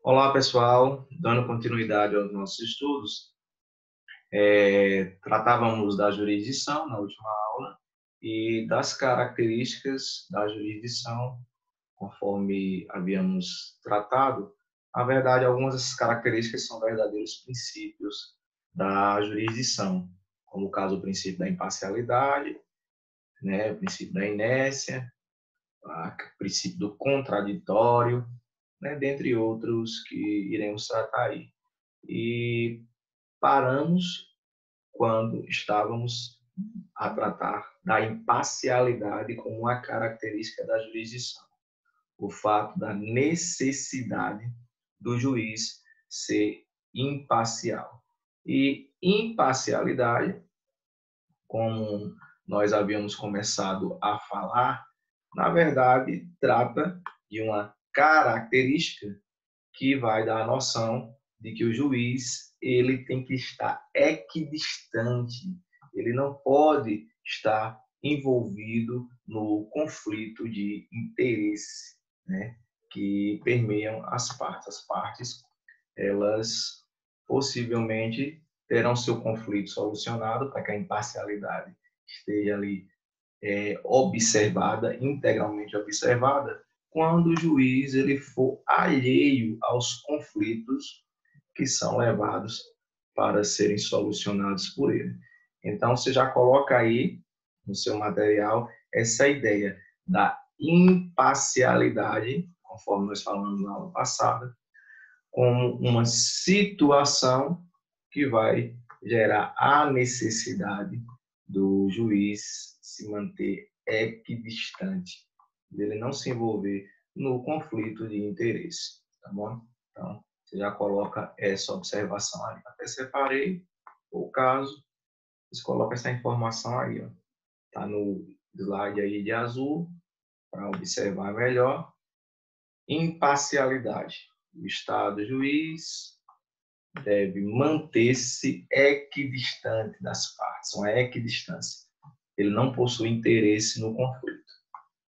Olá, pessoal. Dando continuidade aos nossos estudos, tratávamos da jurisdição na última aula e das características da jurisdição, conforme havíamos tratado. Na verdade, algumas dessas características são verdadeiros princípios da jurisdição, como o caso do princípio da imparcialidade, né, o princípio da inércia, o princípio do contraditório, né, dentre outros que iremos tratar aí. E paramos quando estávamos a tratar da imparcialidade como uma característica da jurisdição. O fato da necessidade do juiz ser imparcial. E imparcialidade, como nós havíamos começado a falar, na verdade, trata de uma característica que vai dar a noção de que o juiz ele tem que estar equidistante, ele não pode estar envolvido no conflito de interesse, né, que permeiam as partes. As partes, elas possivelmente terão seu conflito solucionado para que a imparcialidade esteja ali observada, integralmente observada, quando o juiz ele for alheio aos conflitos que são levados para serem solucionados por ele. Então, você já coloca aí no seu material essa ideia da imparcialidade, conforme nós falamos na aula passada, como uma situação que vai gerar a necessidade do juiz se manter equidistante, dele não se envolver no conflito de interesse, tá bom? Então, você já coloca essa observação ali. Até separei o caso, você coloca essa informação aí, ó. Tá no slide aí de azul, para observar melhor. Imparcialidade. O Estado juiz deve manter-se equidistante das partes, uma equidistância. Ele não possui interesse no conflito.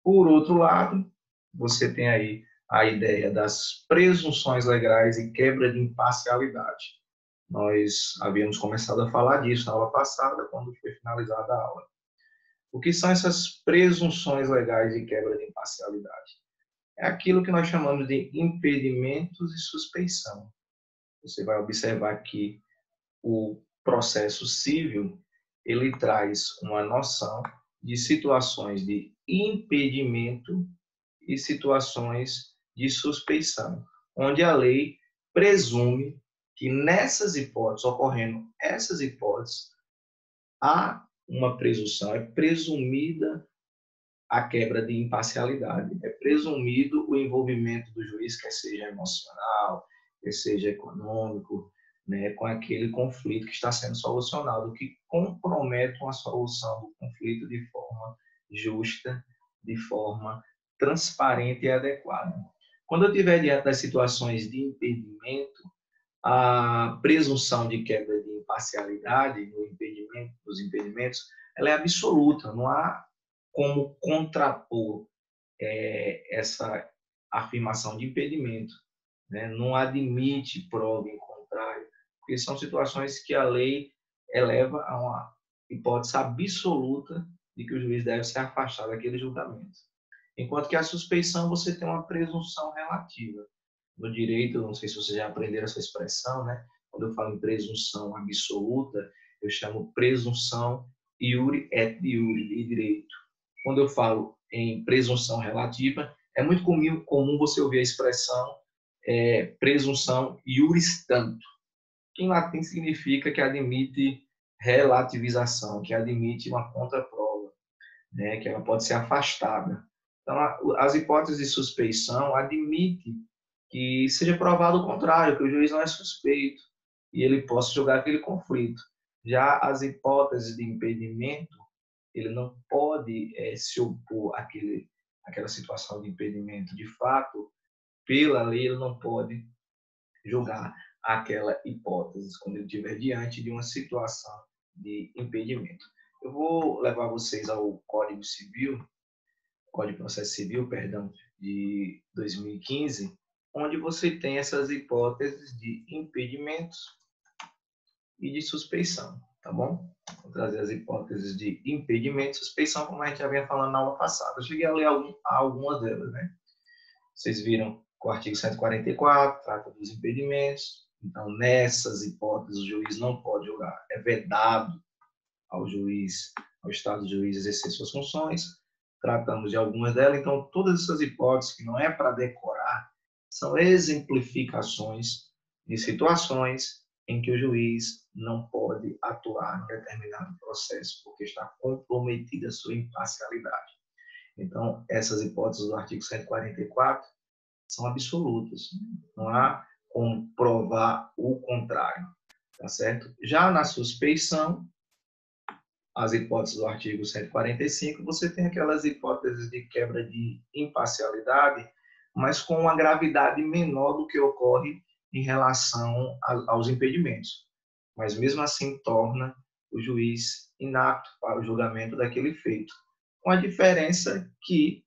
Por outro lado, você tem aí a ideia das presunções legais e quebra de imparcialidade. Nós havíamos começado a falar disso na aula passada, quando foi finalizada a aula. O que são essas presunções legais e quebra de imparcialidade? É aquilo que nós chamamos de impedimentos e suspeição. Você vai observar que o processo civil ele traz uma noção de situações de impedimento e situações de suspeição, onde a lei presume que nessas hipóteses, ocorrendo essas hipóteses, há uma presunção, é presumida a quebra de imparcialidade, é presumido o envolvimento do juiz, quer seja emocional, quer seja econômico, né, com aquele conflito que está sendo solucionado, que compromete uma solução do conflito de forma justa, de forma transparente e adequada. Quando eu estiver diante das situações de impedimento, a presunção de quebra de imparcialidade no impedimento, nos impedimentos, ela é absoluta, não há como contrapor essa afirmação de impedimento, né? Não admite prova em contrário, porque são situações que a lei eleva a uma hipótese absoluta de que o juiz deve se afastar daquele julgamento. Enquanto que a suspeição você tem uma presunção relativa. No direito, não sei se vocês já aprenderam essa expressão, né? Quando eu falo em presunção absoluta, eu chamo presunção iure et iure, de direito. Quando eu falo em presunção relativa, é muito comum você ouvir a expressão presunção iuris tanto, que em latim significa que admite relativização, que admite uma contraprova, né, que ela pode ser afastada. Então, as hipóteses de suspeição admitem que seja provado o contrário, que o juiz não é suspeito e ele possa julgar aquele conflito. Já as hipóteses de impedimento, ele não pode se opor àquela situação de impedimento. De fato, pela lei, ele não pode julgar aquela hipótese quando ele estiver diante de uma situação de impedimento. Eu vou levar vocês ao Código Civil, Código de Processo Civil, perdão, de 2015, onde você tem essas hipóteses de impedimentos e de suspeição, tá bom? Vou trazer as hipóteses de impedimento e suspeição, como a gente já vinha falando na aula passada. Eu cheguei a ler algumas delas, né? Vocês viram que o artigo 144 trata dos impedimentos. Então, nessas hipóteses, o juiz não pode julgar. É vedado ao juiz, ao Estado juiz exercer suas funções. Tratamos de algumas delas. Então, todas essas hipóteses, que não é para decorar, são exemplificações de situações em que o juiz não pode atuar em determinado processo, porque está comprometida a sua imparcialidade. Então, essas hipóteses do artigo 144 são absolutas. Não há como provar o contrário, tá certo? Já na suspeição, as hipóteses do artigo 145, você tem aquelas hipóteses de quebra de imparcialidade, mas com uma gravidade menor do que ocorre em relação aos impedimentos. Mas mesmo assim torna o juiz inapto para o julgamento daquele feito. Com a diferença que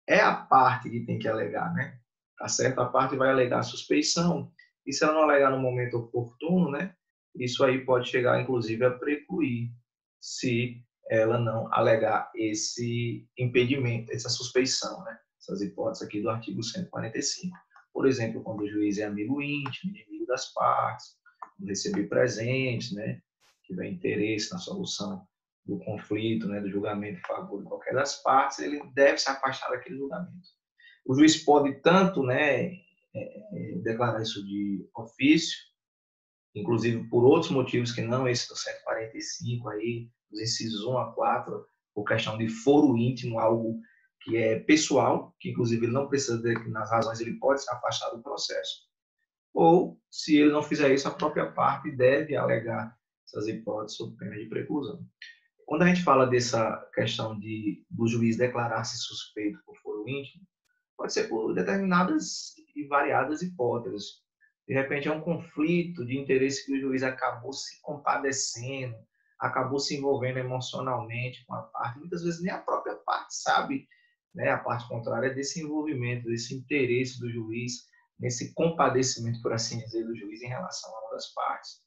é a parte que tem que alegar, né? Tá certo? A parte vai alegar a suspeição, e se ela não alegar no momento oportuno, né? Isso aí pode chegar, inclusive, a precluir, se ela não alegar esse impedimento, essa suspeição, né? Essas hipóteses aqui do artigo 145. Por exemplo, quando o juiz é amigo íntimo, inimigo das partes, receber presentes, né? Tiver interesse na solução do conflito, né? Do julgamento em favor de qualquer das partes, ele deve se afastar daquele julgamento. O juiz pode tanto, né, declarar isso de ofício, inclusive por outros motivos que não esse do 145 aí, os incisos 1 a 4, por questão de foro íntimo, algo que é pessoal, que inclusive ele não precisa ter, nas razões ele pode se afastar do processo. Ou, se ele não fizer isso, a própria parte deve alegar essas hipóteses sob pena de preclusão. Quando a gente fala dessa questão do juiz declarar-se suspeito por foro íntimo, pode ser por determinadas e variadas hipóteses. De repente, é um conflito de interesse que o juiz acabou se compadecendo, acabou se envolvendo emocionalmente com a parte. Muitas vezes nem a própria parte sabe, né, a parte contrária desse envolvimento, desse interesse do juiz, nesse compadecimento, por assim dizer, do juiz em relação a uma das partes.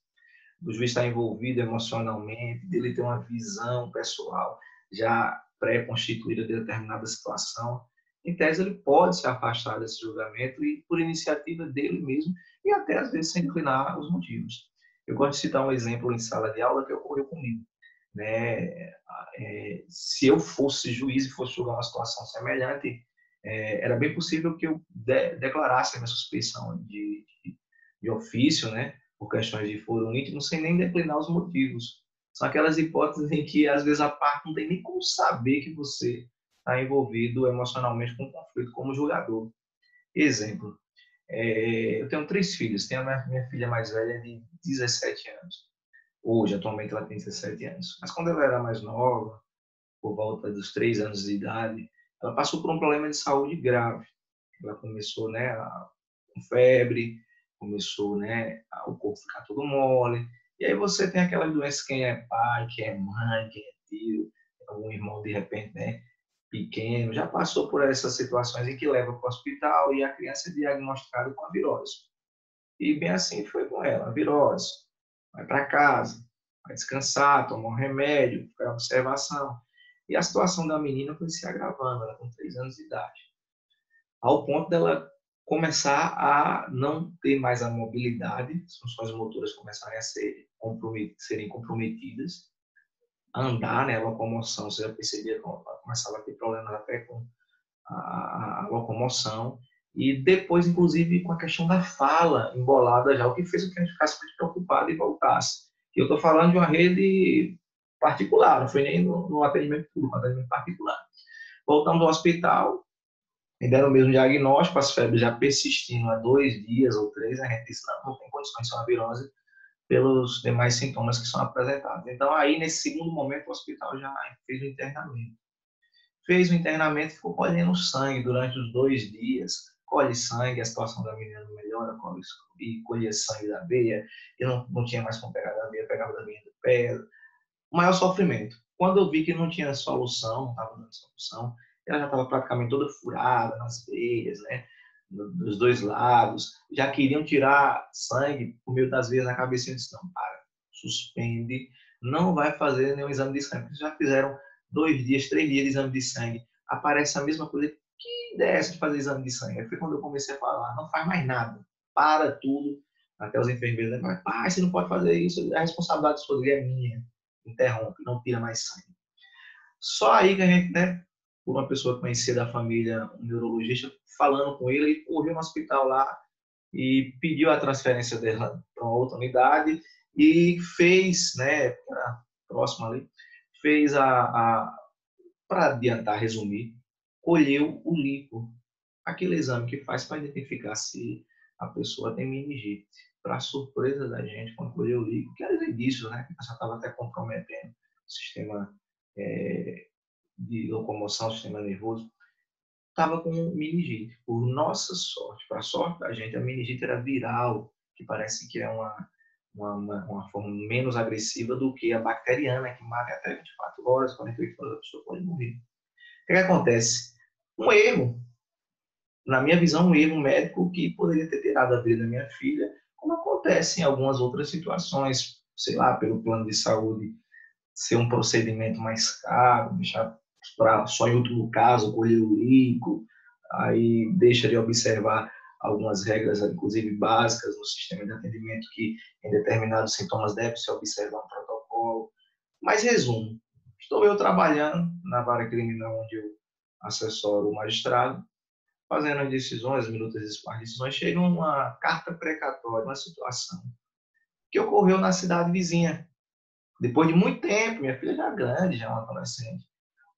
O juiz está envolvido emocionalmente, dele ter uma visão pessoal já pré-constituída de determinada situação. Em tese, ele pode se afastar desse julgamento e por iniciativa dele mesmo e até, às vezes, sem inclinar os motivos. Eu gosto de citar um exemplo em sala de aula que ocorreu comigo. Né? Se eu fosse juiz e fosse julgar uma situação semelhante, era bem possível que eu declarasse a minha suspeição de ofício, né? Por questões de foro íntimo, sem nem declinar os motivos. São aquelas hipóteses em que, às vezes, a parte não tem nem como saber que você está envolvido emocionalmente com o conflito como julgador. Exemplo, eu tenho 3 filhos. Tenho a minha filha mais velha de 17 anos. Hoje, atualmente, ela tem 17 anos. Mas quando ela era mais nova, por volta dos 3 anos de idade, ela passou por um problema de saúde grave. Ela começou, né, com febre, começou, né, o corpo ficar todo mole. E aí você tem aquelas doenças, quem é pai, quem é mãe, quem é tio, algum irmão de repente, né, pequeno, já passou por essas situações em que leva para o hospital e a criança é diagnosticada com a virose. E bem assim foi com ela, a virose. Vai para casa, vai descansar, tomar um remédio, ficar em observação. E a situação da menina foi se agravando, ela com 3 anos de idade, ao ponto dela começar a não ter mais a mobilidade, as funções motoras começarem a serem comprometidas, a andar, né, a locomoção, você já percebia que ela começava a ter problemas até com a locomoção, e depois, inclusive, com a questão da fala embolada já, o que fez com que a gente ficasse muito preocupado e voltasse. E eu estou falando de uma rede particular, não foi nem no atendimento público, no atendimento particular. Voltamos ao hospital, me deram o mesmo diagnóstico, as febres já persistindo há 2 dias ou 3, a gente disse, não tem condições de ser uma virose pelos demais sintomas que são apresentados. Então, aí, nesse segundo momento, o hospital já fez o internamento. Fez o internamento, ficou colhendo sangue durante os 2 dias, colhe sangue, a situação da menina não melhora, e colhia sangue da veia, e não tinha mais como pegar da veia, pegava da veia do pé, o maior sofrimento. Quando eu vi que não tinha solução, não estava dando solução, ela já estava praticamente toda furada nas veias, né? dos dois lados, já queriam tirar sangue por meio das veias na cabeça. Eu disse, não, para, suspende, não vai fazer nenhum exame de sangue. Já fizeram 2 dias, 3 dias de exame de sangue, aparece a mesma coisa. Que ideia é essa de fazer exame de sangue? Aí foi quando eu comecei a falar, não faz mais nada, para tudo. Até os enfermeiros, né? Pai, você não pode fazer isso, a responsabilidade do Rodrigo é minha. Interrompe, não tira mais sangue. Só aí que a gente, né, por uma pessoa conhecida da família, um neurologista, falando com ele, ele correu no hospital lá e pediu a transferência dela para uma outra unidade e fez, né, próximo ali, fez para adiantar, resumir, colheu o líquor, aquele exame que faz para identificar se a pessoa tem meningite. Para surpresa da gente, quando colheu o líquor, que era indício, né, que a pessoa estava até comprometendo o sistema de locomoção, o sistema nervoso, estava com meningite. Por nossa sorte, para a sorte da gente, a meningite era viral, que parece que é uma forma menos agressiva do que a bacteriana, que mata até 24 horas, 48 horas, a pessoa pode morrer. O que acontece? Um erro, na minha visão, um erro médico que poderia ter tirado a vida da minha filha, como acontece em algumas outras situações, sei lá, pelo plano de saúde ser um procedimento mais caro, deixar só em último caso colher o líquido, aí deixa de observar algumas regras, inclusive básicas, no sistema de atendimento, que em determinados sintomas deve se observar um protocolo. Mas, resumo, estou eu trabalhando na vara criminal, onde eu assessoro o magistrado, fazendo as decisões, as minutas das decisões, chega uma carta precatória, uma situação que ocorreu na cidade vizinha. Depois de muito tempo, minha filha já grande, já uma adolescente,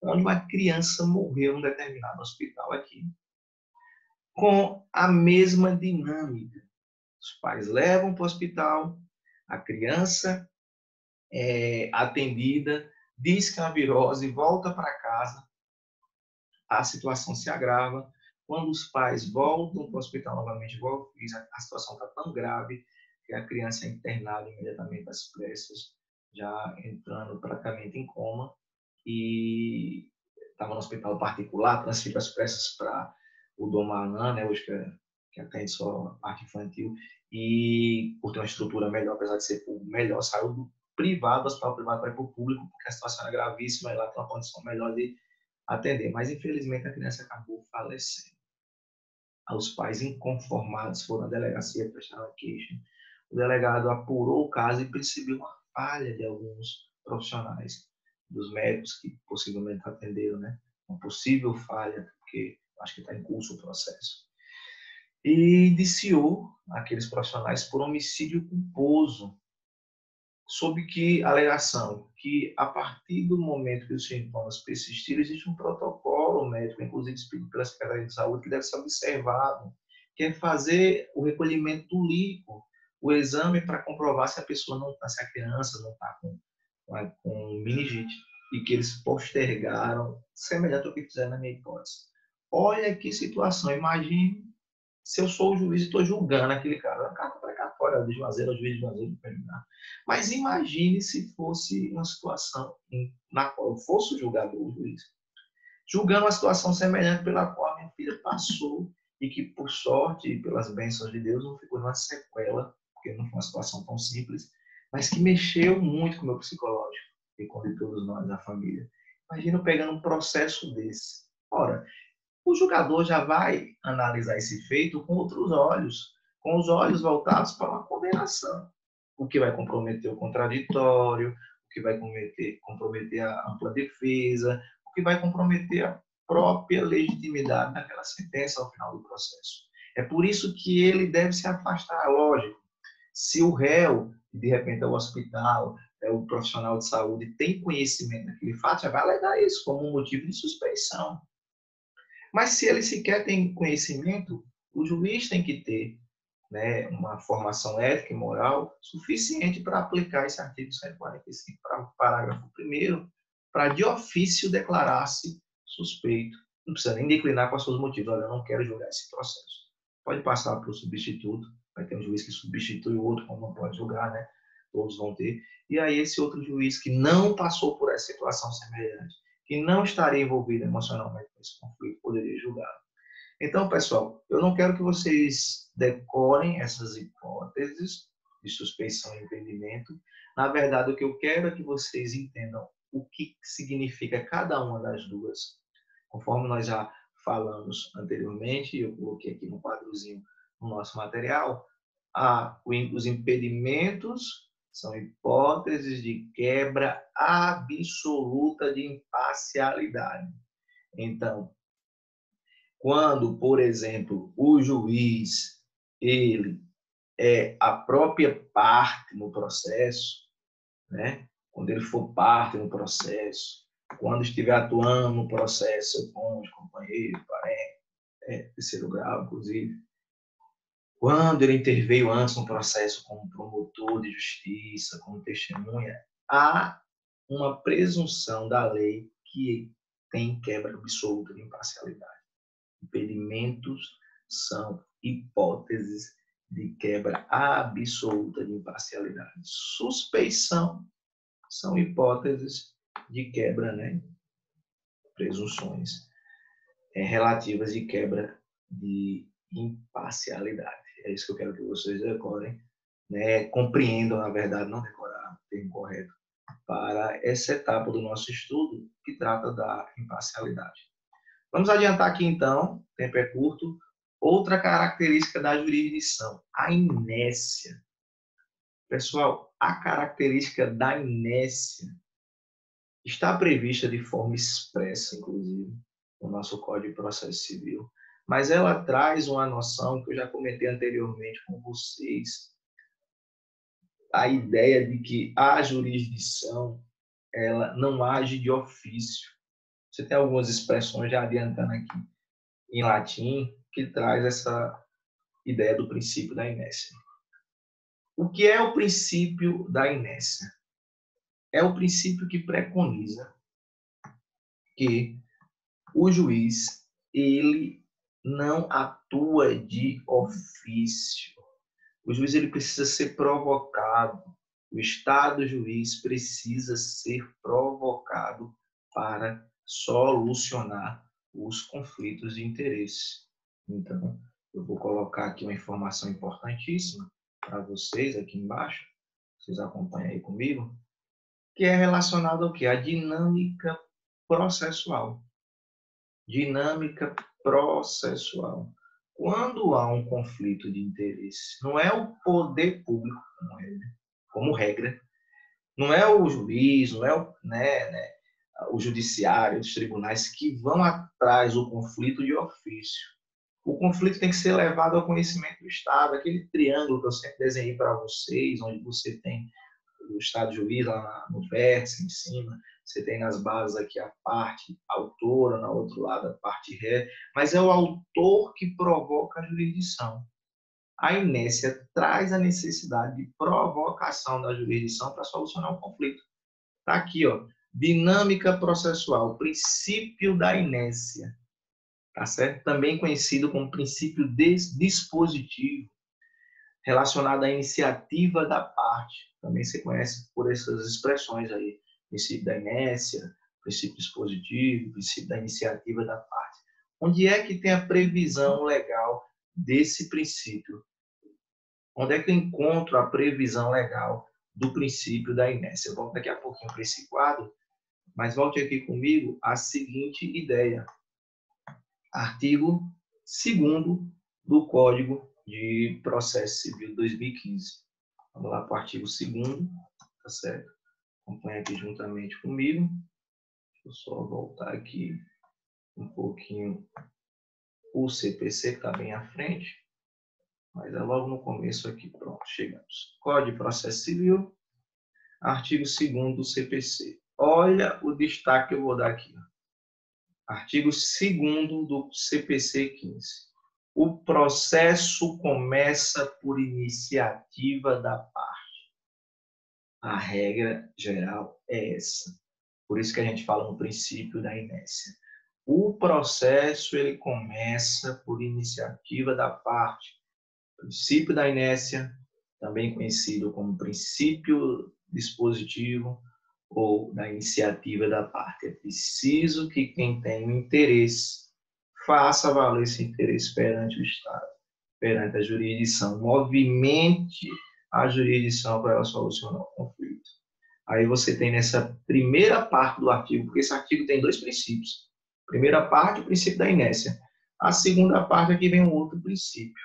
onde uma criança morreu em um determinado hospital aqui, com a mesma dinâmica. Os pais levam para o hospital, a criança é atendida, diz que é uma virose, volta para casa, a situação se agrava. Quando os pais voltam para o hospital novamente, a situação está tão grave que a criança é internada imediatamente às pressas, já entrando praticamente em coma, e estava no hospital particular, transferido às pressas para o Dom Malan, né, hoje que atende só a parte infantil, e por ter uma estrutura melhor, apesar de ser melhor, saiu do privado, do hospital privado para ir para o público, porque a situação era gravíssima e lá tem uma condição melhor de atender. Mas, infelizmente, a criança acabou falecendo. Os pais inconformados foram à delegacia prestar uma queixa. O delegado apurou o caso e percebeu uma falha de alguns profissionais, dos médicos que possivelmente atenderam, né? Uma possível falha, porque acho que está em curso o processo. E indiciou aqueles profissionais por homicídio culposo, sob que alegação? Que a partir do momento que os sintomas persistiram, existe um protocolo médico, inclusive expedido pela Secretaria de Saúde, que deve ser observado, que é fazer o recolhimento do líquido, o exame para comprovar se a pessoa não está, se a criança não está com meningite, e que eles postergaram, semelhante ao que fizeram na minha hipótese. Olha que situação, imagine se eu sou o juiz e estou julgando aquele cara. É uma carta precatória de Juazeiro, o juiz de Juazeiro terminar. Mas imagine se fosse uma situação na qual eu fosse o julgador, o juiz, julgando uma situação semelhante pela qual a minha filha passou e que, por sorte e pelas bênçãos de Deus, não ficou numa sequela, porque não foi uma situação tão simples, mas que mexeu muito com o meu psicológico e com o de todos nós, da família. Imagina eu pegando um processo desse. Ora, o julgador já vai analisar esse feito com outros olhos, com os olhos voltados para uma condenação, o que vai comprometer o contraditório, o que vai comprometer a ampla defesa, o que vai comprometer a própria legitimidade daquela sentença ao final do processo. É por isso que ele deve se afastar, lógico. Se o réu, de repente é o hospital, é o profissional de saúde, tem conhecimento daquele fato, já vai alegar isso como um motivo de suspeição. Mas se ele sequer tem conhecimento, o juiz tem que ter, né, uma formação ética e moral suficiente para aplicar esse artigo 145, para o parágrafo 1º, para de ofício declarar-se suspeito. Não precisa nem declinar com os seus motivos. Olha, eu não quero julgar esse processo. Pode passar para o substituto, vai ter um juiz que substitui o outro, como não pode julgar, né? Todos vão ter. E aí esse outro juiz que não passou por essa situação semelhante, que não estaria envolvido emocionalmente nesse conflito, poderia julgar. Então, pessoal, eu não quero que vocês decorem essas hipóteses de suspeição e impedimento. Na verdade, o que eu quero é que vocês entendam o que significa cada uma das duas. Conforme nós já falamos anteriormente, eu coloquei aqui no quadrozinho no nosso material, os impedimentos são hipóteses de quebra absoluta de imparcialidade. Então, quando, por exemplo, o juiz ele é a própria parte no processo, né? Quando ele for parte no processo, quando estiver atuando no processo, seu cônjuge, companheiro, parente, terceiro grau, inclusive, quando ele interveio antes no processo como promotor de justiça, como testemunha, há uma presunção da lei que tem quebra absoluta de imparcialidade. Impedimentos são hipóteses de quebra absoluta de imparcialidade. Suspeição são hipóteses de quebra, né? Presunções relativas de quebra de imparcialidade. É isso que eu quero que vocês decorem, né? Compreendam, na verdade, não decorar o termo correto, para essa etapa do nosso estudo que trata da imparcialidade. Vamos adiantar aqui, então, o tempo é curto. Outra característica da jurisdição, a inércia. Pessoal, a característica da inércia está prevista de forma expressa, inclusive, no nosso Código de Processo Civil, mas ela traz uma noção que eu já comentei anteriormente com vocês, a ideia de que a jurisdição ela não age de ofício. Você tem algumas expressões, já adiantando aqui, em latim, que traz essa ideia do princípio da inércia. O que é o princípio da inércia? É o princípio que preconiza que o juiz ele não atua de ofício. O juiz ele precisa ser provocado. O Estado juiz precisa ser provocado para solucionar os conflitos de interesse. Então, eu vou colocar aqui uma informação importantíssima para vocês aqui embaixo. Vocês acompanham aí comigo, que é relacionado ao quê? A dinâmica processual. Dinâmica processual. Quando há um conflito de interesse, não é o poder público, como regra, não é o juiz, não é o judiciário, os tribunais que vão atrás do conflito de ofício. O conflito tem que ser levado ao conhecimento do Estado, aquele triângulo que eu sempre desenhei para vocês, onde você tem o Estado juiz lá no vértice, em cima, você tem nas bases aqui a parte autora, no outro lado a parte ré, mas é o autor que provoca a jurisdição. A inércia traz a necessidade de provocação da jurisdição para solucionar o conflito. Está aqui, ó, dinâmica processual, princípio da inércia, tá certo? Também conhecido como princípio dispositivo, relacionado à iniciativa da parte. Também se conhece por essas expressões aí, princípio da inércia, princípio dispositivo, princípio da iniciativa da parte. Onde é que tem a previsão legal desse princípio? Onde é que eu encontro a previsão legal do princípio da inércia? Eu volto daqui a pouquinho para esse quadro, mas volte aqui comigo a seguinte ideia. Artigo 2º do Código de Processo Civil 2015. Vamos lá para o artigo 2º, tá certo? Acompanha aqui juntamente comigo. Deixa eu só voltar aqui um pouquinho o CPC, que está bem à frente. Mas é logo no começo aqui, pronto, chegamos. Código de Processo Civil, artigo 2º do CPC. Olha o destaque que eu vou dar aqui. Artigo 2º do CPC 15. O processo começa por iniciativa da parte. A regra geral é essa. Por isso que a gente fala no princípio da inércia. O processo ele começa por iniciativa da parte. Princípio da inércia, também conhecido como princípio dispositivo ou da iniciativa da parte. É preciso que quem tem o interesse faça valer esse interesse perante o Estado, perante a jurisdição. Movimente a jurisdição para ela solucionar o conflito. Aí você tem nessa primeira parte do artigo, porque esse artigo tem dois princípios. Primeira parte, o princípio da inércia. A segunda parte, aqui vem um outro princípio.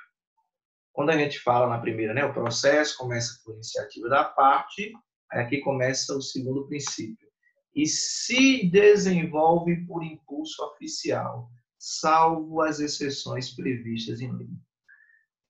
Quando a gente fala na primeira, né, o processo começa por iniciativa da parte, aí aqui começa o segundo princípio. E se desenvolve por impulso oficial, salvo as exceções previstas em lei.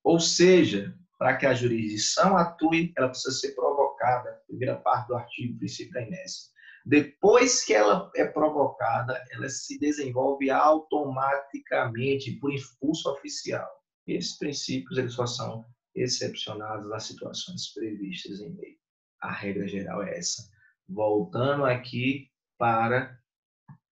Ou seja, para que a jurisdição atue, ela precisa ser provocada, primeira parte do artigo, princípio da inércia. Depois que ela é provocada, ela se desenvolve automaticamente por impulso oficial. Esses princípios eles só são excepcionados nas situações previstas em lei. A regra geral é essa. Voltando aqui para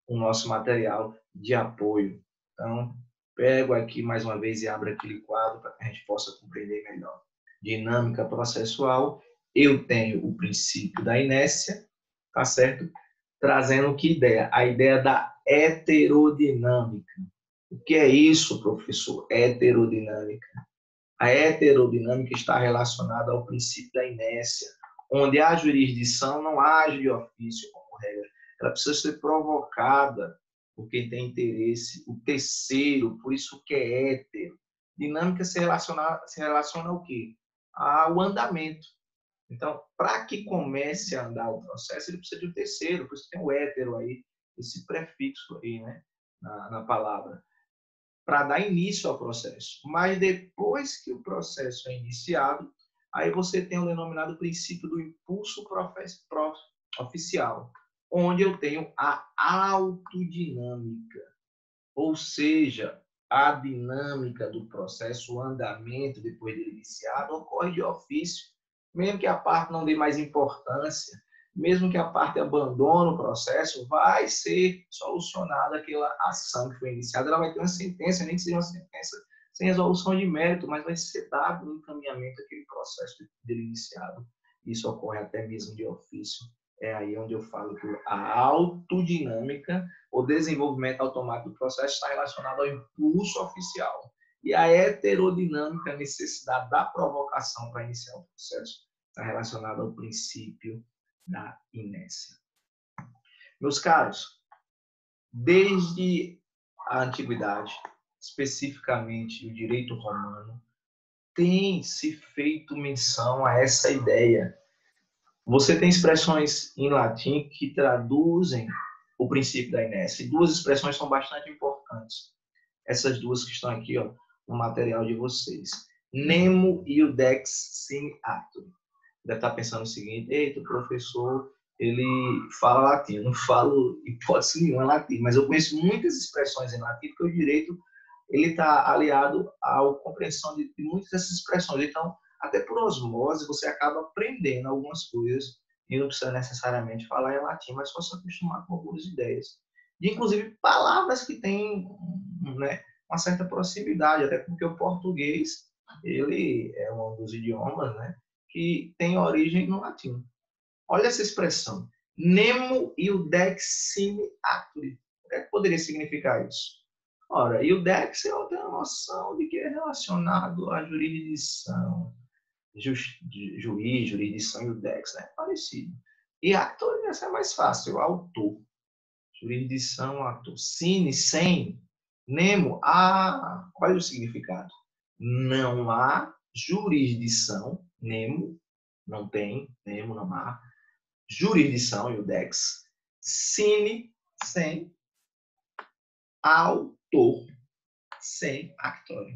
o nosso material de apoio. Então, pego aqui mais uma vez e abro aquele quadro para que a gente possa compreender melhor. Dinâmica processual, eu tenho o princípio da inércia, tá certo? Trazendo que ideia? A ideia da heterodinâmica. O que é isso, professor? Heterodinâmica. A heterodinâmica está relacionada ao princípio da inércia, onde a jurisdição não age de ofício como regra. Ela precisa ser provocada por quem tem interesse, o terceiro, por isso que é hétero. Dinâmica se relaciona ao quê? Ao andamento. Então, para que comece a andar o processo, ele precisa de um terceiro, por isso tem o hétero aí, esse prefixo aí, né, na palavra, para dar início ao processo. Mas depois que o processo é iniciado, aí você tem o denominado princípio do impulso oficial, onde eu tenho a autodinâmica, ou seja, a dinâmica do processo, o andamento depois de iniciado, ocorre de ofício, mesmo que a parte não dê mais importância, mesmo que a parte abandone o processo, vai ser solucionada aquela ação que foi iniciada. Ela vai ter uma sentença, nem que seja uma sentença sem resolução de mérito, mas vai ser dado um encaminhamento àquele processo dele iniciado. Isso ocorre até mesmo de ofício. É aí onde eu falo que a autodinâmica, o desenvolvimento automático do processo, está relacionado ao impulso oficial. E a heterodinâmica, a necessidade da provocação para iniciar o processo, está relacionada ao princípio da inércia. Meus caros, desde a antiguidade, especificamente o direito romano, tem se feito menção a essa ideia. Você tem expressões em latim que traduzem o princípio da inércia. E duas expressões são bastante importantes. Essas duas que estão aqui, ó, no material de vocês. Nemo iudex sine actu. Deve estar pensando o seguinte: eita, o professor, ele fala latim. Eu não falo hipótese nenhuma latim, mas eu conheço muitas expressões em latim, porque o direito ele está aliado à compreensão de muitas dessas expressões. Então, até por osmose, você acaba aprendendo algumas coisas e não precisa necessariamente falar em latim, mas só se acostumar com algumas ideias. E, inclusive, palavras que têm, né, uma certa proximidade, até porque o português ele é um dos idiomas, né, que tem origem no latim. Olha essa expressão. Nemo iudex sine acturi. O que é que poderia significar isso? Ora, iudex eu tenho a noção de que é relacionado à jurisdição. Juiz, jurisdição e iudex, né? Parecido. E actor, essa é mais fácil, autor. Jurisdição, ator. Sine, sem. Nemo, qual é o significado? Não há jurisdição, Nemo, não tem, Nemo não há, jurisdição, iudex, sine, sem, autor, sem actor.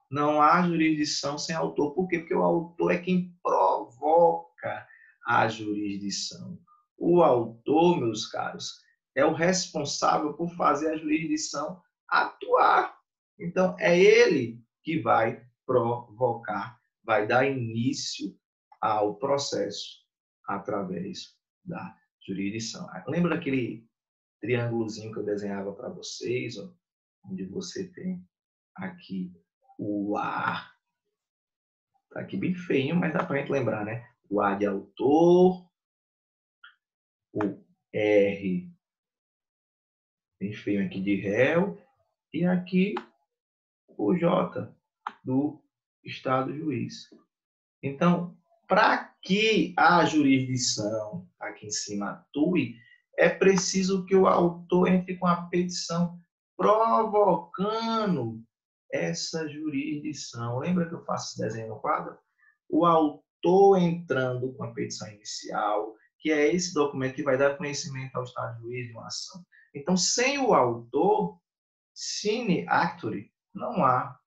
Não há jurisdição sem autor. Por quê? Porque o autor é quem provoca a jurisdição. O autor, meus caros, é o responsável por fazer a jurisdição atuar. Então, é ele que vai provocar, vai dar início ao processo através da jurisdição. Lembra daquele triângulozinho que eu desenhava para vocês, ó, onde você tem aqui o A. Está aqui bem feinho, mas dá para a gente lembrar, né? O A de autor, o R bem feio aqui de réu E aqui o J do Estado juiz. Então, para que a jurisdição aqui em cima atue, é preciso que o autor entre com a petição provocando essa jurisdição. Lembra que eu faço esse desenho no quadro? O autor entrando com a petição inicial, que é esse documento que vai dar conhecimento ao Estado juiz de uma ação. Então, sem o autor, sine actore, não há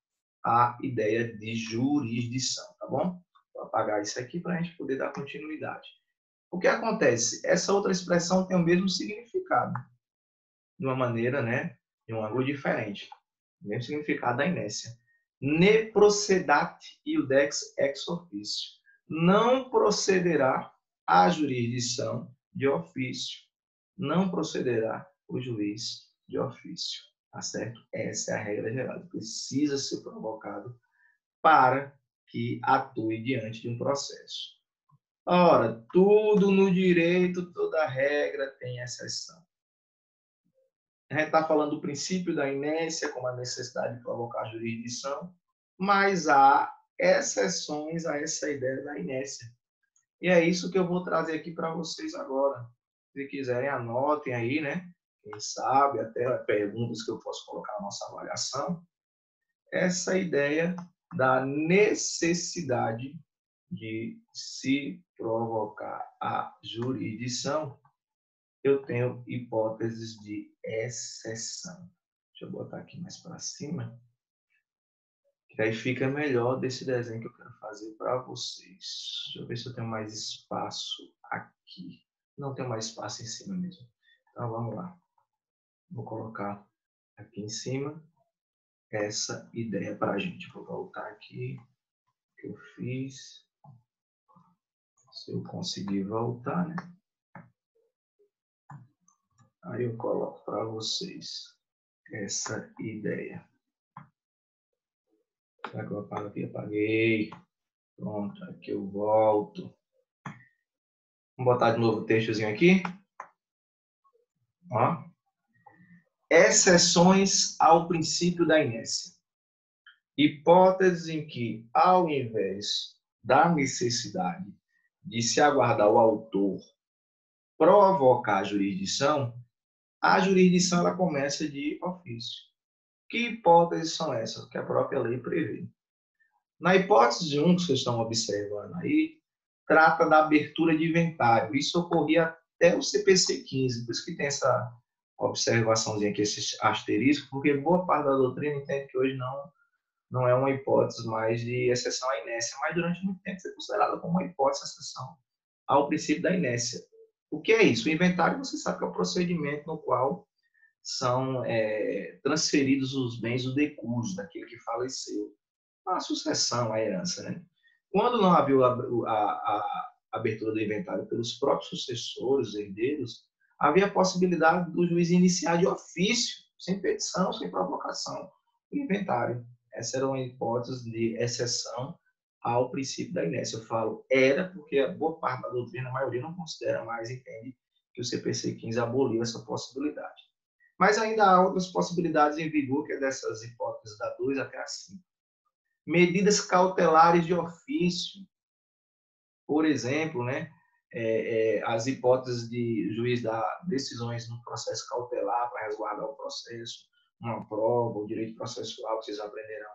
a ideia de jurisdição, tá bom? Vou apagar isso aqui para a gente poder dar continuidade. O que acontece? Essa outra expressão tem o mesmo significado, de uma maneira, né, de um ângulo diferente. O mesmo significado da inércia. Ne procedat iudex ex officio. Não procederá a jurisdição de ofício. Não procederá o juiz de ofício. Tá certo? Essa é a regra geral. Precisa ser provocado para que atue diante de um processo. Ora, tudo no direito, toda regra tem exceção. A gente está falando do princípio da inércia, como a necessidade de provocar jurisdição, mas há exceções a essa ideia da inércia. E é isso que eu vou trazer aqui para vocês agora. Se quiserem, anotem aí, né? Quem sabe, até perguntas que eu posso colocar na nossa avaliação. Essa ideia da necessidade de se provocar a jurisdição, eu tenho hipóteses de exceção. Deixa eu botar aqui mais para cima, que aí fica melhor desse desenho que eu quero fazer para vocês. Deixa eu ver se eu tenho mais espaço aqui. Não tenho mais espaço em cima mesmo. Então, vamos lá. Vou colocar aqui em cima essa ideia para a gente. Vou voltar aqui que eu fiz. Se eu conseguir voltar, né? Aí eu coloco para vocês essa ideia. Será que eu apago aqui? Apaguei. Pronto, aqui eu volto. Vamos botar de novo o textozinho aqui. Ó. Exceções ao princípio da inércia. Hipóteses em que, ao invés da necessidade de se aguardar o autor provocar a jurisdição ela começa de ofício. Que hipóteses são essas que a própria lei prevê? Na hipótese 1 que vocês estão observando aí, trata da abertura de inventário. Isso ocorria até o CPC 15, por isso que tem essa observaçãozinha aqui, esse asterisco, porque boa parte da doutrina entende que hoje não é uma hipótese mais de exceção à inércia, mas durante muito tempo foi considerada como uma hipótese de exceção ao princípio da inércia. O que é isso? O inventário, você sabe que é o procedimento no qual são transferidos os bens do decuso, daquele que faleceu. A sucessão, a herança, né? Quando não havia a abertura do inventário pelos próprios sucessores, herdeiros, havia a possibilidade do juiz iniciar de ofício, sem petição, sem provocação, o inventário. Essa era uma hipótese de exceção ao princípio da inércia. Eu falo era porque a boa parte da doutrina, a maioria não considera mais, entende que o CPC 15 aboliu essa possibilidade. Mas ainda há outras possibilidades em vigor, que é dessas hipóteses da 2 até a 5. Medidas cautelares de ofício, por exemplo, né, as hipóteses de juiz dar decisões no processo cautelar para resguardar o processo, uma prova, o direito processual que vocês aprenderão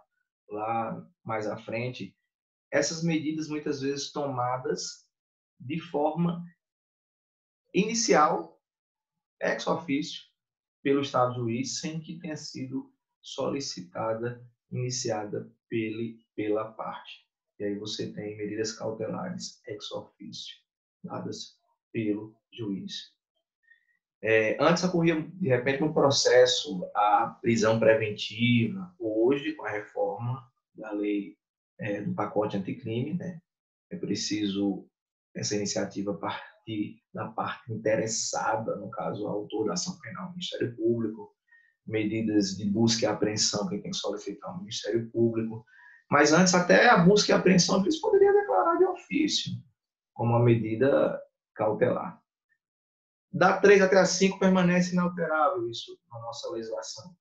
lá mais à frente. Essas medidas muitas vezes tomadas de forma inicial, ex officio, pelo Estado juiz, sem que tenha sido solicitada, iniciada pela parte. E aí você tem medidas cautelares ex officio, dadas pelo juiz. Antes ocorria, de repente, no processo, a prisão preventiva. Hoje, com a reforma da lei do pacote anticrime, né, é preciso essa iniciativa partir da parte interessada, no caso, o autor da ação penal, o Ministério Público, medidas de busca e apreensão, que tem que solicitar o Ministério Público. Mas antes, até a busca e apreensão, eles poderiam declarar de ofício, como uma medida cautelar. Da 3 até a 5 permanece inalterável isso na nossa legislação.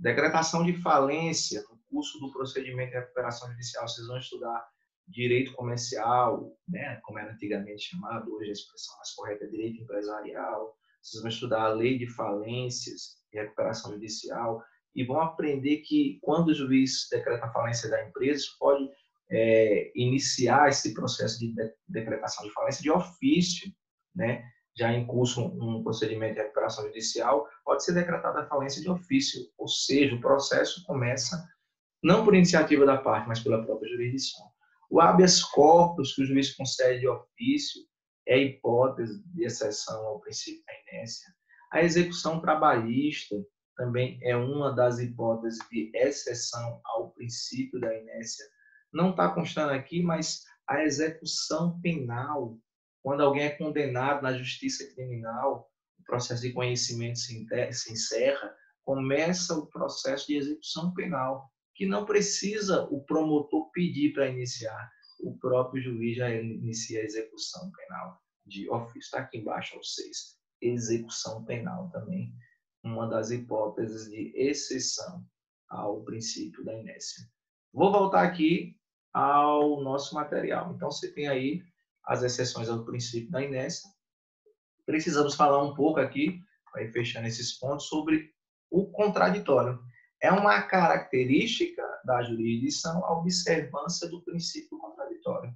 Decretação de falência, no curso do procedimento de recuperação judicial, vocês vão estudar direito comercial, né, como era antigamente chamado, hoje a expressão mais correta é direito empresarial. Vocês vão estudar a lei de falências e recuperação judicial e vão aprender que quando o juiz decreta a falência da empresa, pode iniciar esse processo de decretação de falência de ofício, né? Já em curso um procedimento de recuperação judicial, pode ser decretada a falência de ofício, ou seja, o processo começa não por iniciativa da parte, mas pela própria jurisdição. O habeas corpus que o juiz concede de ofício é a hipótese de exceção ao princípio da inércia. A execução trabalhista também é uma das hipóteses de exceção ao princípio da inércia. Não está constando aqui, mas a execução penal, quando alguém é condenado na justiça criminal, o processo de conhecimento se encerra, começa o processo de execução penal, que não precisa o promotor pedir para iniciar. O próprio juiz já inicia a execução penal de ofício. Está aqui embaixo, ao 6. Execução penal também, uma das hipóteses de exceção ao princípio da inércia. Vou voltar aqui ao nosso material. Então, você tem aí as exceções ao princípio da inércia. Precisamos falar um pouco aqui, para ir fechando esses pontos, sobre o contraditório. É uma característica da jurisdição a observância do princípio contraditório.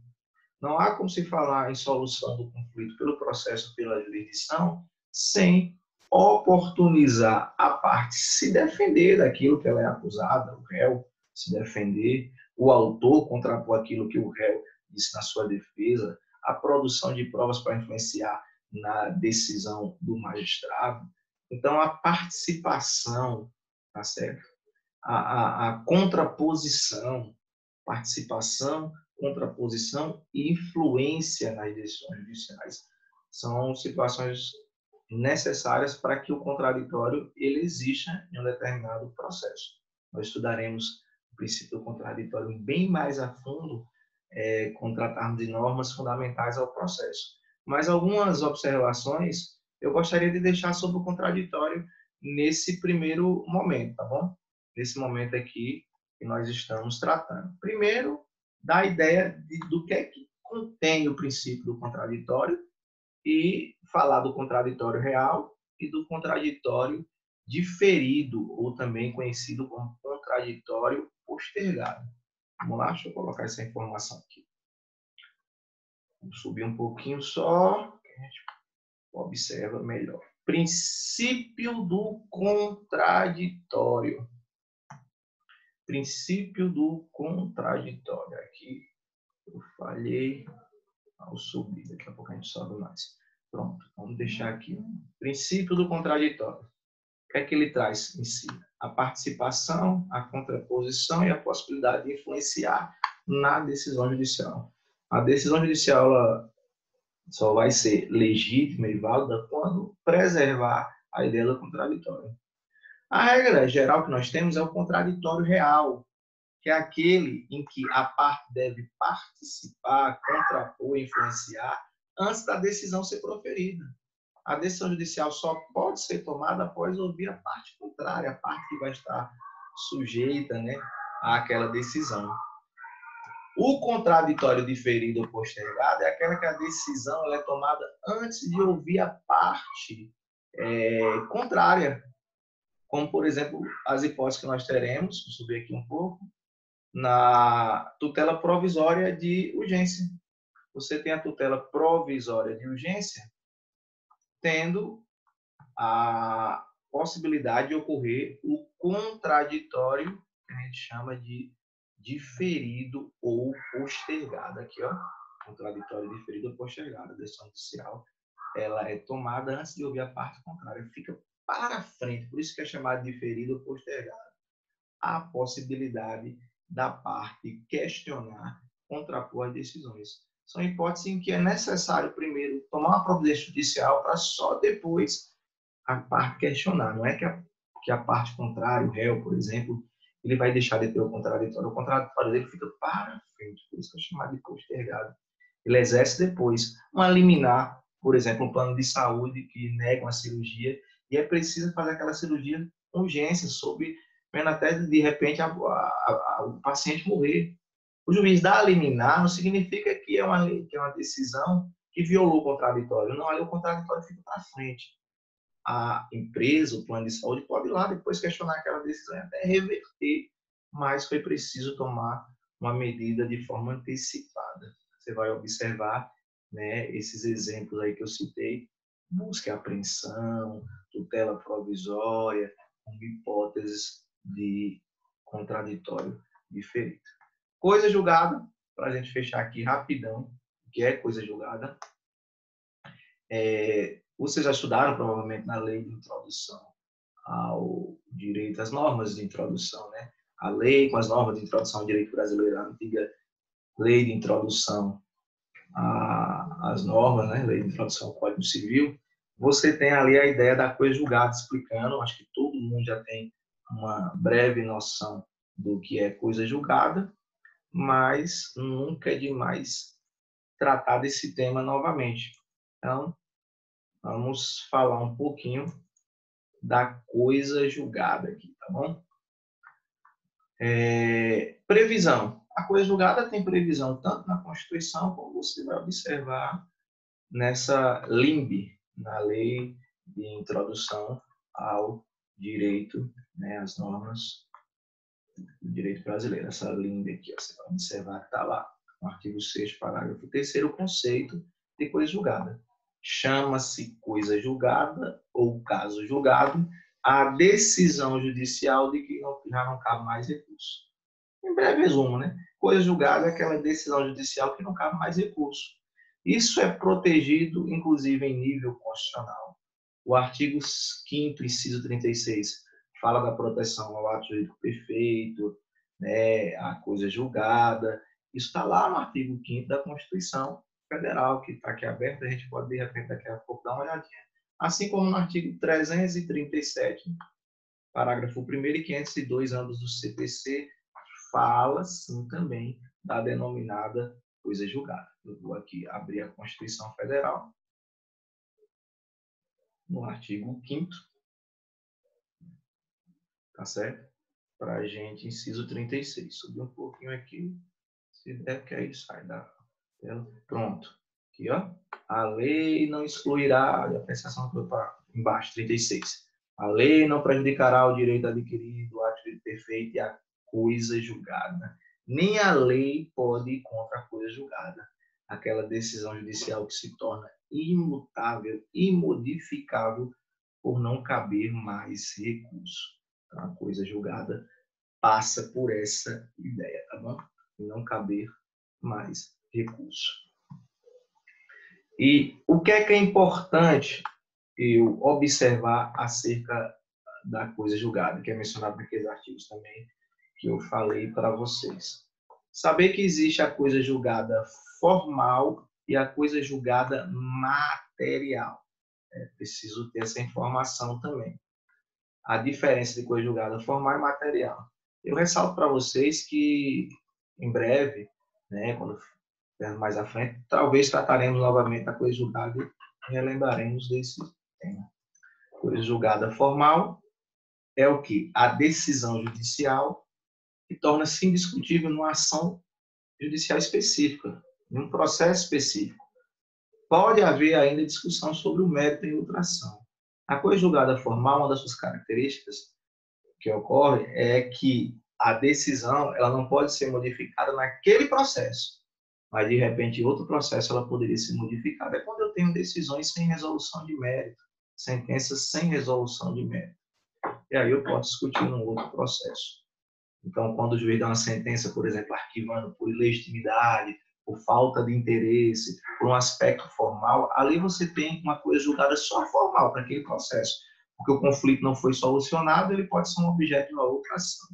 Não há como se falar em solução do conflito pelo processo pela jurisdição sem oportunizar a parte se defender daquilo que ela é acusada, o réu se defender, o autor contrapor aquilo que o réu disse na sua defesa, a produção de provas para influenciar na decisão do magistrado. Então, a participação, tá certo? A contraposição, participação, contraposição e influência nas decisões judiciais são situações necessárias para que o contraditório ele exista em um determinado processo. Nós estudaremos o princípio do contraditório bem mais a fundo quando tratarmos de normas fundamentais ao processo. Mas algumas observações eu gostaria de deixar sobre o contraditório nesse primeiro momento, tá bom? Nesse momento aqui que nós estamos tratando. Primeiro, da ideia do que é que contém o princípio do contraditório e falar do contraditório real e do contraditório diferido, ou também conhecido como contraditório postergado. Vamos lá, deixa eu colocar essa informação aqui. Vamos subir um pouquinho só, que a gente observa melhor. Princípio do contraditório. Princípio do contraditório. Aqui eu falhei ao subir, daqui a pouco a gente sobe mais. Pronto, vamos deixar aqui. Princípio do contraditório. O que é que ele traz em si? A participação, a contraposição e a possibilidade de influenciar na decisão judicial. A decisão judicial ela só vai ser legítima e válida quando preservar a ideia do contraditório. A regra geral que nós temos é o contraditório real, que é aquele em que a parte deve participar, contrapor, influenciar antes da decisão ser proferida. A decisão judicial só pode ser tomada após ouvir a parte contrária, a parte que vai estar sujeita, né, àquela decisão. O contraditório diferido ou postergado é aquela que a decisão ela é tomada antes de ouvir a parte contrária. Como, por exemplo, as hipóteses que nós teremos, vou subir aqui um pouco, na tutela provisória de urgência. Você tem a tutela provisória de urgência, tendo a possibilidade de ocorrer o contraditório, que a gente chama de diferido ou postergado. Aqui, ó, contraditório diferido ou postergado. A decisão judicial ela é tomada antes de ouvir a parte contrária. Fica para frente, por isso que é chamado de diferido ou postergado. A possibilidade da parte questionar, contrapor as decisões. São hipóteses em que é necessário primeiro tomar uma providência judicial para só depois a parte questionar. Não é que a parte contrária, o réu, por exemplo, ele vai deixar de ter o contraditório dele fica para frente, por isso que é chamado de postergado. Ele exerce depois uma liminar, por exemplo, um plano de saúde que nega uma cirurgia e é preciso fazer aquela cirurgia com urgência, sob vendo até, de repente, o paciente morrer. O juiz dá a liminar não significa que é uma decisão que violou o contraditório. Não, aí o contraditório fica para frente. A empresa, o plano de saúde, pode ir lá depois questionar aquela decisão e até reverter, mas foi preciso tomar uma medida de forma antecipada. Você vai observar, né, esses exemplos aí que eu citei: busca e apreensão, tutela provisória, com hipóteses de contraditório diferido. Coisa julgada, para a gente fechar aqui rapidão, o que é coisa julgada? Vocês já estudaram provavelmente na lei de introdução ao direito, as normas de introdução, né? A lei com as normas de introdução ao direito brasileiro, a antiga lei de introdução às normas, né? Lei de introdução ao Código Civil. Você tem ali a ideia da coisa julgada explicando, acho que todo mundo já tem uma breve noção do que é coisa julgada, mas nunca é demais tratar desse tema novamente. Então, vamos falar um pouquinho da coisa julgada aqui, tá bom? Previsão. A coisa julgada tem previsão tanto na Constituição, como você vai observar nessa LINB, na Lei de Introdução ao Direito, né, as normas do direito brasileiro. Essa LINB aqui, ó, você vai observar que está lá, no artigo 6º, parágrafo 3º, o conceito de coisa julgada. Chama-se coisa julgada ou caso julgado a decisão judicial de que já não cabe mais recurso. Em breve resumo, né? Coisa julgada é aquela decisão judicial que não cabe mais recurso. Isso é protegido, inclusive, em nível constitucional. O artigo 5º, inciso 36, fala da proteção ao ato jurídico perfeito, né, a coisa julgada. Isso está lá no artigo 5º da Constituição Federal, que está aqui aberto, a gente pode, de repente, daqui a pouco dar uma olhadinha. Assim como no artigo 337, parágrafo 1º e 502, ambos do CPC, fala, sim, também da denominada coisa julgada. Eu vou aqui abrir a Constituição Federal, no artigo 5º, tá certo? Para a gente, inciso 36. Subir um pouquinho aqui, se der, que aí sai da tela. Pronto. Aqui, ó. A lei não excluirá, a apreciação que eu estou embaixo, 36. A lei não prejudicará o direito adquirido, o ato perfeito e a coisa julgada. Nem a lei pode ir contra a coisa julgada. Aquela decisão judicial que se torna imutável, imodificável, por não caber mais recurso. Então, a coisa julgada passa por essa ideia, tá bom? De não caber mais recurso. E o que é importante eu observar acerca da coisa julgada, que é mencionado naqueles artigos também que eu falei para vocês? Saber que existe a coisa julgada formal e a coisa julgada material. É preciso ter essa informação também. A diferença de coisa julgada formal e material. Eu ressalto para vocês que, em breve, né, quando mais à frente, talvez trataremos novamente da coisa julgada e relembraremos desse tema. Coisa julgada formal é o que? A decisão judicial que torna-se indiscutível numa ação judicial específica, em um processo específico. Pode haver ainda discussão sobre o mérito em outra ação. A coisa julgada formal, uma das suas características que ocorre é que a decisão ela não pode ser modificada naquele processo, mas de repente em outro processo ela poderia ser modificada. É quando eu tenho decisões sem resolução de mérito, sentenças sem resolução de mérito. E aí eu posso discutir num outro processo. Então, quando o juiz dá uma sentença, por exemplo, arquivando por ilegitimidade, por falta de interesse, por um aspecto formal, ali você tem uma coisa julgada só formal para aquele processo. Porque o conflito não foi solucionado, ele pode ser um objeto de uma outra ação.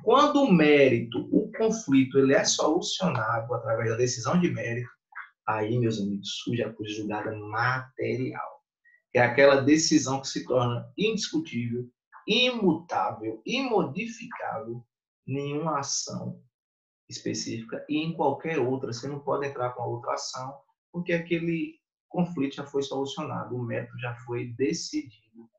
Quando o mérito, o conflito, ele é solucionado através da decisão de mérito, aí, meus amigos, surge a coisa julgada material. É aquela decisão que se torna indiscutível, imutável, imodificável, nenhuma ação específica e em qualquer outra. Você não pode entrar com a outra ação, porque aquele conflito já foi solucionado, o mérito já foi decidido.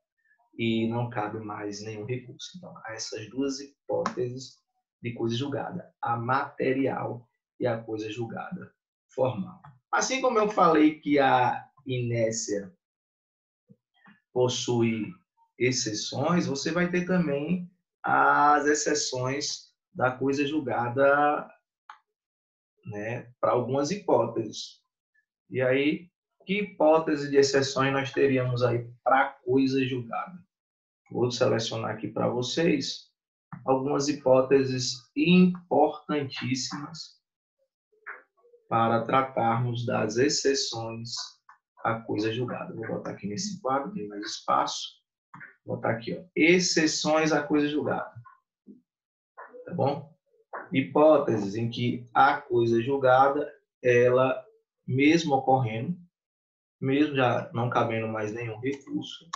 e não cabe mais nenhum recurso. Então, há essas duas hipóteses de coisa julgada, a material e a coisa julgada formal. Assim como eu falei que a inércia possui exceções, você vai ter também as exceções da coisa julgada, né, para algumas hipóteses. E aí, que hipótese de exceções nós teríamos aí para a coisa julgada? Vou selecionar aqui para vocês algumas hipóteses importantíssimas para tratarmos das exceções à coisa julgada. Vou botar aqui nesse quadro, tem mais espaço. Vou botar aqui, ó, exceções à coisa julgada. Tá bom? Hipóteses em que a coisa julgada, ela, mesmo ocorrendo, mesmo já não cabendo mais nenhum recurso,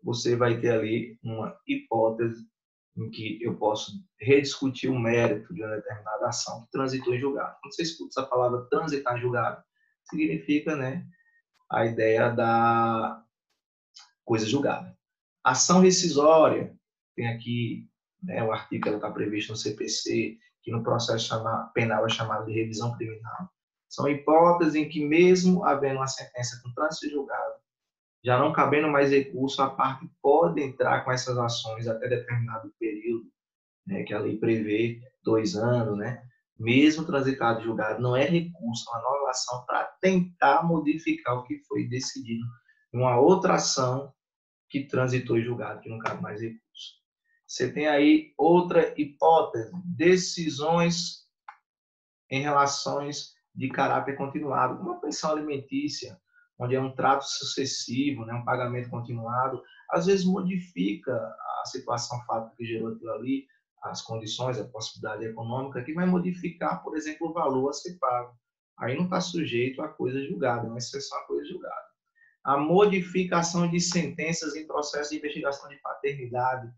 você vai ter ali uma hipótese em que eu posso rediscutir o mérito de uma determinada ação que transitou em julgado. Quando você escuta essa palavra transitar em julgado, significa, né, a ideia da coisa julgada. Ação rescisória, tem aqui, né, o artigo que está previsto no CPC, que no processo penal é chamado de revisão criminal. São hipóteses em que, mesmo havendo uma sentença com trânsito julgado, já não cabendo mais recurso, a parte pode entrar com essas ações até determinado período, né, que a lei prevê 2 anos, né? Mesmo transitado e julgado, não é recurso, é uma nova ação para tentar modificar o que foi decidido em uma outra ação que transitou e julgado, que não cabe mais recurso. Você tem aí outra hipótese, decisões em relações de caráter continuado, como a pensão alimentícia, onde é um trato sucessivo, né, um pagamento continuado, às vezes modifica a situação fática que gerou aquilo ali, as condições, a possibilidade econômica, que vai modificar, por exemplo, o valor a ser pago. Aí não está sujeito a coisa julgada, é uma exceção a coisa julgada. A modificação de sentenças em processo de investigação de paternidade,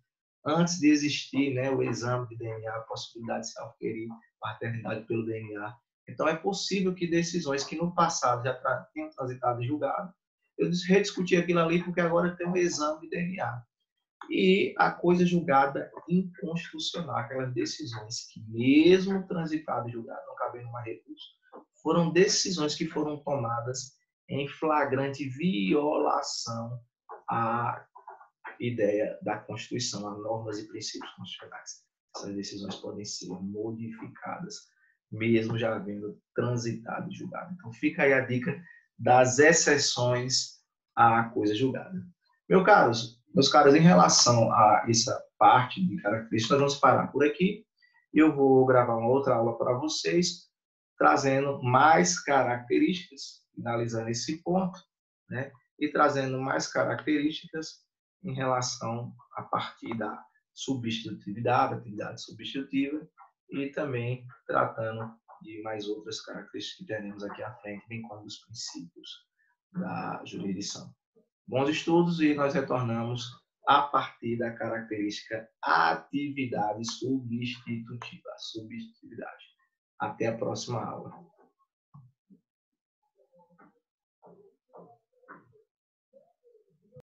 antes de existir, né, o exame de DNA, a possibilidade de se auferir paternidade pelo DNA. Então, é possível que decisões que no passado já tinham transitado e julgado, eu rediscuti aquilo ali porque agora tem um exame de DNA. E a coisa julgada inconstitucional, aquelas decisões que, mesmo transitado e julgado, não cabendo mais recurso, foram decisões que foram tomadas em flagrante violação à ideia da Constituição, a normas e princípios constitucionais. Essas decisões podem ser modificadas, mesmo já havendo transitado e julgado. Então, fica aí a dica das exceções à coisa julgada. Meus caros, em relação a essa parte de características, nós vamos parar por aqui. Eu vou gravar uma outra aula para vocês, trazendo mais características, finalizando esse ponto, né? E trazendo mais características em relação a partir da substitutividade, atividade substitutiva, e também tratando de mais outras características que teremos aqui à frente, bem como dos princípios da jurisdição. Bons estudos e nós retornamos a partir da característica atividade substitutiva, substitutividade. Até a próxima aula.